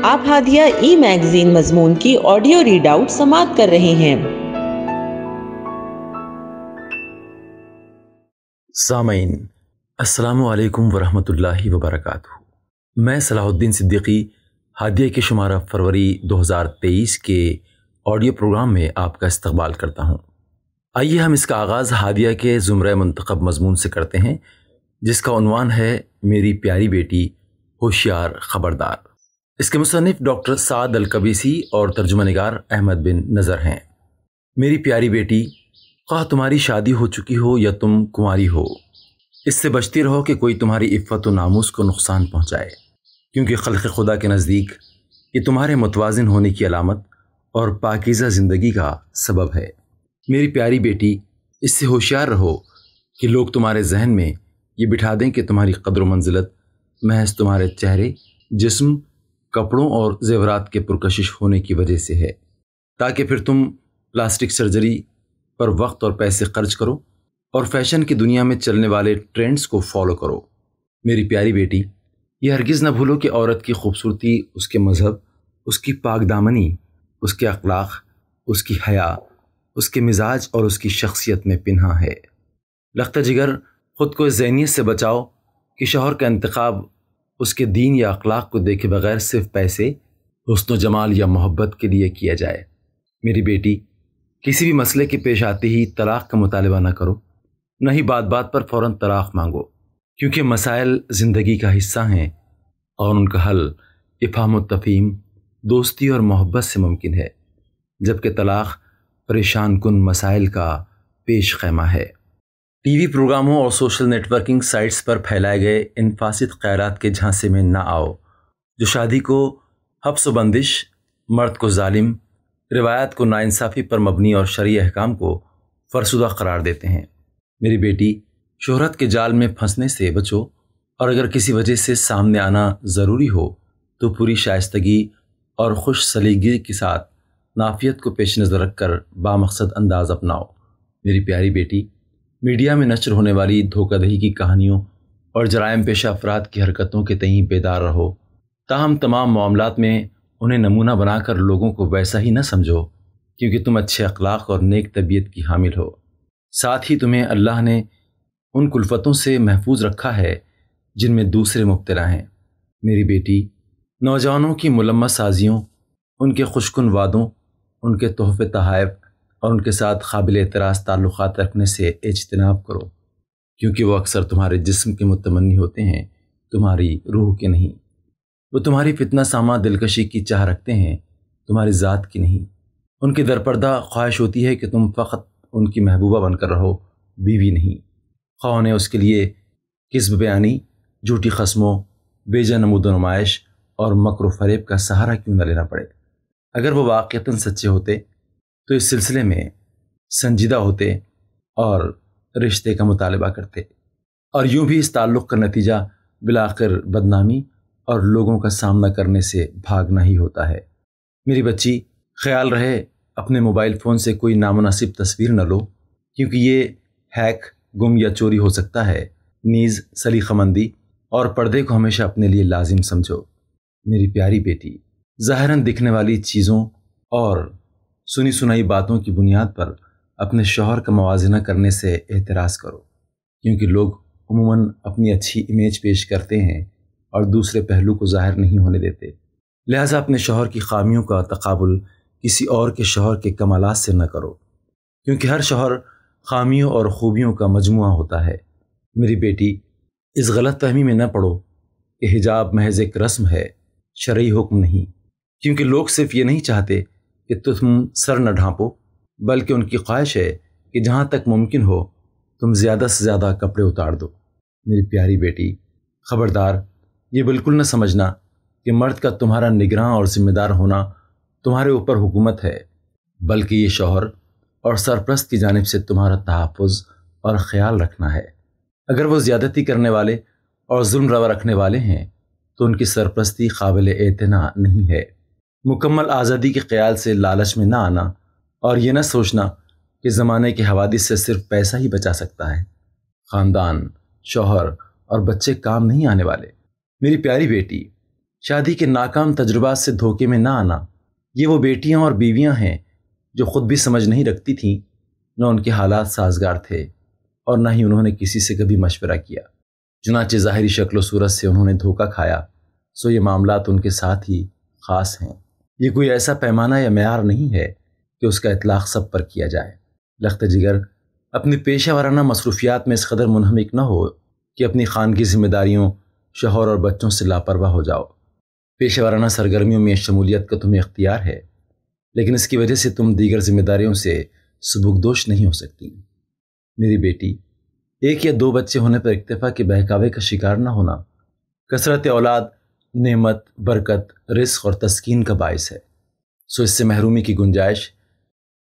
آپ ہادیہ ای میگزین مضمون کی آڈیو ریڈ آؤٹ سماعت کر رہے ہیں۔ سامعین السلام علیکم ورحمۃ اللہ وبرکاتہ۔ میں صلاح الدین صدیقی ہادیہ کے شمارہ فروری 2023 کے آڈیو پروگرام میں آپ کا استقبال کرتا ہوں۔ آئیے ہم اس کا آغاز ہادیہ کے زمرہ منتخب مضمون سے کرتے ہیں، جس کا عنوان ہے میری پیاری بیٹی ہوشیار خبردار۔ اس کے مصنف ڈاکٹر سعد القبیسی اور ترجمہ نگار احمد بن نظر ہیں۔ میری پیاری بیٹی، خواہ تمہاری شادی ہو چکی ہو یا تم کنواری ہو، اس سے بچتی رہو کہ کوئی تمہاری عفت و ناموس کو نقصان پہنچائے، کیونکہ خلق خدا کے نزدیک یہ تمہارے متوازن ہونے کی علامت اور پاکیزہ زندگی کا سبب ہے۔ میری پیاری بیٹی، اس سے ہوشیار رہو کہ لوگ تمہارے ذہن میں یہ بٹھا دیں کہ تمہاری قدر و منزلت محض تمہارے چہرے، جسم، کپڑوں اور زیورات کے پرکشش ہونے کی وجہ سے ہے، تاکہ پھر تم پلاسٹک سرجری پر وقت اور پیسے خرچ کرو اور فیشن کی دنیا میں چلنے والے ٹرینڈز کو فالو کرو۔ میری پیاری بیٹی، یہ ہرگز نہ بھولو کہ عورت کی خوبصورتی اس کے مذہب، اس کی پاک دامنی، اس کے اخلاق، اس کی حیا، اس کے مزاج اور اس کی شخصیت میں پنہاں ہے۔ لختہ جگر، خود کو اس ذہنیت سے بچاؤ کہ شوہر کا انتخاب اس کے دین یا اخلاق کو دیکھے بغیر صرف پیسے، حسن و جمال یا محبت کے لیے کیا جائے۔ میری بیٹی، کسی بھی مسئلے کے پیش آتے ہی طلاق کا مطالبہ نہ کرو، نہ ہی بات بات پر فوراً طلاق مانگو، کیونکہ مسائل زندگی کا حصہ ہیں اور ان کا حل افہام و تفہیم، دوستی اور محبت سے ممکن ہے، جبکہ طلاق پریشان کن مسائل کا پیش خیمہ ہے۔ ٹی وی پروگراموں اور سوشل نیٹ ورکنگ سائٹس پر پھیلائے گئے ان فاسد خیالات کے جھانسے میں نہ آؤ، جو شادی کو حبس و بندش، مرد کو ظالم، روایات کو ناانصافی پر مبنی اور شرعی احکام کو فرسودہ قرار دیتے ہیں۔ میری بیٹی، شہرت کے جال میں پھنسنے سے بچو، اور اگر کسی وجہ سے سامنے آنا ضروری ہو تو پوری شائستگی اور خوش سلیقگی کے ساتھ نافیت کو پیش نظر رکھ کر بامقصد انداز اپناؤ۔ میری پیاری بیٹی، میڈیا میں نشر ہونے والی دھوکہ دہی کی کہانیوں اور جرائم پیشہ افراد کی حرکتوں کے تئیں بیدار رہو، تاہم تمام معاملات میں انہیں نمونہ بنا کر لوگوں کو ویسا ہی نہ سمجھو، کیونکہ تم اچھے اخلاق اور نیک طبیعت کی حامل ہو۔ ساتھ ہی تمہیں اللہ نے ان کلفتوں سے محفوظ رکھا ہے جن میں دوسرے مبتلا ہیں۔ میری بیٹی، نوجوانوں کی ملمہ سازیوں، ان کے خوشکن وعدوں، ان کے تحفے تحائف اور ان کے ساتھ قابل اعتراض تعلقات رکھنے سے اجتناب کرو، کیونکہ وہ اکثر تمہارے جسم کے متمنی ہوتے ہیں، تمہاری روح کے نہیں۔ وہ تمہاری فتنہ سامہ دلکشی کی چاہ رکھتے ہیں، تمہاری ذات کی نہیں۔ ان کی درپردہ خواہش ہوتی ہے کہ تم فقط ان کی محبوبہ بن کر رہو، بیوی نہیں، خواہ انہیں اس کے لیے کذب بیانی، جھوٹی قسموں، بے جا نمود و نمائش اور مکر و فریب کا سہارا کیوں نہ لینا پڑے۔ اگر وہ واقعتاً سچے ہوتے تو اس سلسلے میں سنجیدہ ہوتے اور رشتے کا مطالبہ کرتے، اور یوں بھی اس تعلق کا نتیجہ بالآخر بدنامی اور لوگوں کا سامنا کرنے سے بھاگنا ہی ہوتا ہے۔ میری بچی، خیال رہے اپنے موبائل فون سے کوئی نامناسب تصویر نہ لو، کیونکہ یہ ہیک، گم یا چوری ہو سکتا ہے۔ نیز سلیقہ مندی اور پردے کو ہمیشہ اپنے لیے لازم سمجھو۔ میری پیاری بیٹی، ظاہراً دکھنے والی چیزوں اور سنی سنائی باتوں کی بنیاد پر اپنے شوہر کا موازنہ کرنے سے احتراز کرو، کیونکہ لوگ عموماً اپنی اچھی امیج پیش کرتے ہیں اور دوسرے پہلو کو ظاہر نہیں ہونے دیتے۔ لہٰذا اپنے شوہر کی خامیوں کا تقابل کسی اور کے شوہر کے کمالات سے نہ کرو، کیونکہ ہر شوہر خامیوں اور خوبیوں کا مجموعہ ہوتا ہے۔ میری بیٹی، اس غلط فہمی میں نہ پڑو کہ حجاب محض ایک رسم ہے، شرعی حکم نہیں، کیونکہ لوگ صرف یہ نہیں چاہتے کہ تم سر نہ ڈھانپو، بلکہ ان کی خواہش ہے کہ جہاں تک ممکن ہو تم زیادہ سے زیادہ کپڑے اتار دو۔ میری پیاری بیٹی، خبردار، یہ بالکل نہ سمجھنا کہ مرد کا تمہارا نگراں اور ذمہ دار ہونا تمہارے اوپر حکومت ہے، بلکہ یہ شوہر اور سرپرست کی جانب سے تمہارا تحفظ اور خیال رکھنا ہے۔ اگر وہ زیادتی کرنے والے اور ظلم روا رکھنے والے ہیں تو ان کی سرپرستی قابل اعتنا نہیں ہے۔ مکمل آزادی کے خیال سے لالچ میں نہ آنا اور یہ نہ سوچنا کہ زمانے کے حوادث سے صرف پیسہ ہی بچا سکتا ہے۔ خاندان، شوہر اور بچے کام نہیں آنے والے۔ میری پیاری بیٹی، شادی کے ناکام تجربات سے دھوکے میں نہ آنا۔ یہ وہ بیٹیاں اور بیویاں ہیں جو خود بھی سمجھ نہیں رکھتی تھیں، نہ ان کے حالات سازگار تھے اور نہ ہی انہوں نے کسی سے کبھی مشورہ کیا، چنانچہ ظاہری شکل و صورت سے انہوں نے دھوکہ کھایا، سو یہ معاملات ان کے ساتھ ہی خاص ہیں۔ یہ کوئی ایسا پیمانہ یا معیار نہیں ہے کہ اس کا اطلاق سب پر کیا جائے۔ لخت جگر اپنی پیشہ ورانہ مصروفیات میں اس قدر منہمک نہ ہو کہ اپنی خانگی ذمہ داریوں، شوہر اور بچوں سے لاپرواہ ہو جاؤ۔ پیشہ ورانہ سرگرمیوں میں شمولیت کا تمہیں اختیار ہے، لیکن اس کی وجہ سے تم دیگر ذمہ داریوں سے سبکدوش نہیں ہو سکتی۔ میری بیٹی، 1 یا 2 بچے ہونے پر اکتفا کے بہکاوے کا شکار نہ ہونا کثرت اولاد نعمت، برکت، رزق اور تسکین کا باعث ہے، سو اس سے محرومی کی گنجائش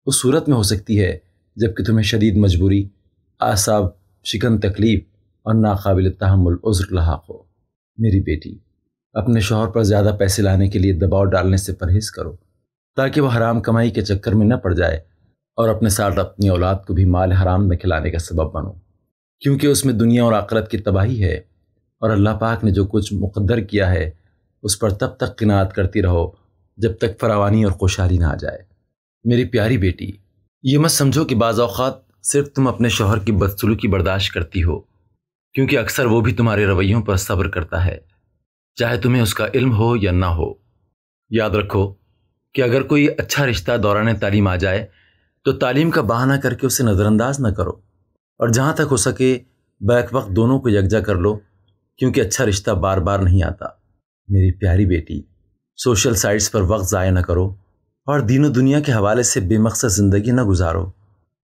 اس صورت میں ہو سکتی ہے جب کہ تمہیں شدید مجبوری، اعصاب شکن تکلیف اور ناقابل تحمل عذر لاحق ہو۔ میری بیٹی، اپنے شوہر پر زیادہ پیسے لانے کے لیے دباؤ ڈالنے سے پرہیز کرو تاکہ وہ حرام کمائی کے چکر میں نہ پڑ جائے اور اپنے ساتھ اپنی اولاد کو بھی مال حرام میں کھلانے کا سبب بنو، کیونکہ اس میں دنیا اور آخرت کی تباہی ہے، اور اللہ پاک نے جو کچھ مقدر کیا ہے اس پر تب تک قناعت کرتی رہو جب تک فراوانی اور خوشحالی نہ آ جائے۔ میری پیاری بیٹی، یہ مت سمجھو کہ بعض اوقات صرف تم اپنے شوہر کی بدسلوکی برداشت کرتی ہو، کیونکہ اکثر وہ بھی تمہارے رویوں پر صبر کرتا ہے، چاہے تمہیں اس کا علم ہو یا نہ ہو۔ یاد رکھو کہ اگر کوئی اچھا رشتہ دوران تعلیم آ جائے تو تعلیم کا بہانہ کر کے اسے نظر انداز نہ کرو، اور جہاں تک ہو سکے بیک وقت دونوں کو یکجا کر لو، کیونکہ اچھا رشتہ بار بار نہیں آتا۔ میری پیاری بیٹی، سوشل سائٹس پر وقت ضائع نہ کرو اور دین و دنیا کے حوالے سے بے مقصد زندگی نہ گزارو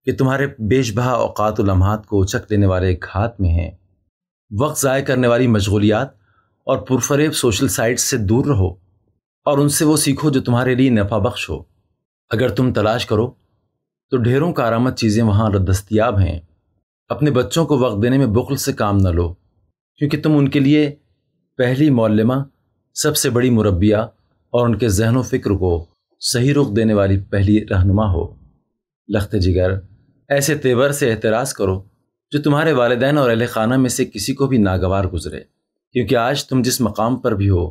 کہ تمہارے بیش بہا اوقات و لمحات کو اچک لینے والے گھات میں ہیں۔ وقت ضائع کرنے والی مشغولیات اور پرفریب سوشل سائٹس سے دور رہو اور ان سے وہ سیکھو جو تمہارے لیے نفع بخش ہو۔ اگر تم تلاش کرو تو ڈھیروں کارآمد چیزیں وہاں دستیاب ہیں۔ اپنے بچوں کو وقت دینے میں بخل سے کام نہ لو، کیونکہ تم ان کے لیے پہلی معلمہ، سب سے بڑی مربیہ اور ان کے ذہن و فکر کو صحیح رخ دینے والی پہلی رہنما ہو۔ لخت جگر ایسے تیور سے احتراز کرو جو تمہارے والدین اور اہل خانہ میں سے کسی کو بھی ناگوار گزرے، کیونکہ آج تم جس مقام پر بھی ہو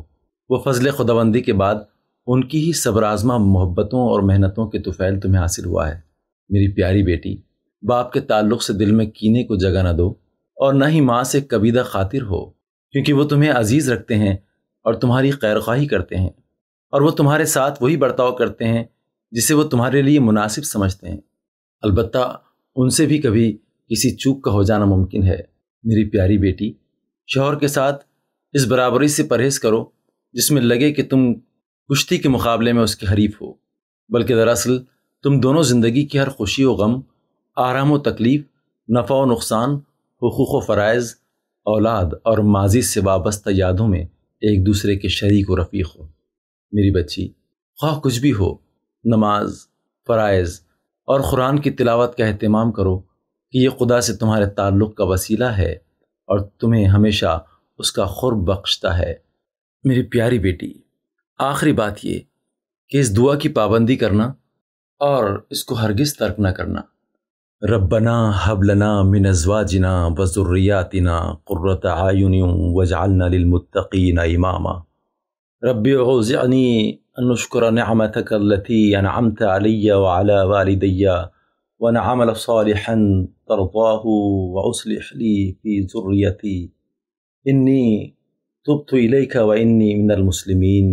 وہ فضل خداوندی کے بعد ان کی ہی صبر آزما محبتوں اور محنتوں کے طفیل تمہیں حاصل ہوا ہے۔ میری پیاری بیٹی، باپ کے تعلق سے دل میں کینے کو جگہ نہ دو اور نہ ہی ماں سے کبیدہ خاطر ہو، کیونکہ وہ تمہیں عزیز رکھتے ہیں اور تمہاری خیرخواہی کرتے ہیں، اور وہ تمہارے ساتھ وہی برتاؤ کرتے ہیں جسے وہ تمہارے لیے مناسب سمجھتے ہیں۔ البتہ ان سے بھی کبھی کسی چوک کا ہو جانا ممکن ہے۔ میری پیاری بیٹی، شوہر کے ساتھ اس برابری سے پرہیز کرو جس میں لگے کہ تم کشتی کے مقابلے میں اس کے حریف ہو، بلکہ دراصل تم دونوں زندگی کی ہر خوشی و غم، آرام و تکلیف، نفع و نقصان، حقوق و فرائض، اولاد اور ماضی سے وابستہ یادوں میں ایک دوسرے کے شریک و رفیق ہو۔ میری بچی، خواہ کچھ بھی ہو، نماز، فرائض اور قرآن کی تلاوت کا اہتمام کرو کہ یہ خدا سے تمہارے تعلق کا وسیلہ ہے اور تمہیں ہمیشہ اس کا قرب بخشتا ہے۔ میری پیاری بیٹی، آخری بات یہ کہ اس دعا کی پابندی کرنا اور اس کو ہرگز ترک نہ کرنا۔ ربنا ہب لنا من ازواجنا وذریاتنا قرۃ اعین واجعلنا للمتقین اماما۔ رب اوزعنی ان اشکر نعمتک التی انعمت علی وعلی والدی وان اعمل صالحا ترضاہ واصلح لی فی ذریتی انی تبت الیک وانی من المسلمین۔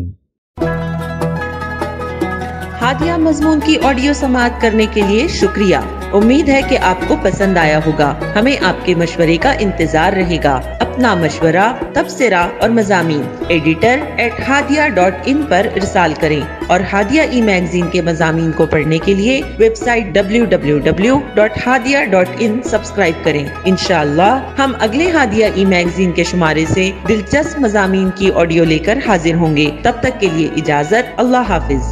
ہادیہ مضمون کی آڈیو سماعت کرنے کے لیے شکریہ۔ امید ہے کہ آپ کو پسند آیا ہوگا۔ ہمیں آپ کے مشورے کا انتظار رہے گا۔ اپنا مشورہ، تبصرہ اور مضامین editor@hadia.in پر ارسال کریں اور ہادیہ ای میگزین کے مضامین کو پڑھنے کے لیے ویب سائٹ www.hadia.in سبسکرائب کریں۔ انشاءاللہ ہم اگلے ہادیہ ای میگزین کے شمارے سے دلچسپ مضامین کی آڈیو لے کر حاضر ہوں گے۔ تب تک کے لیے اجازت، اللہ حافظ۔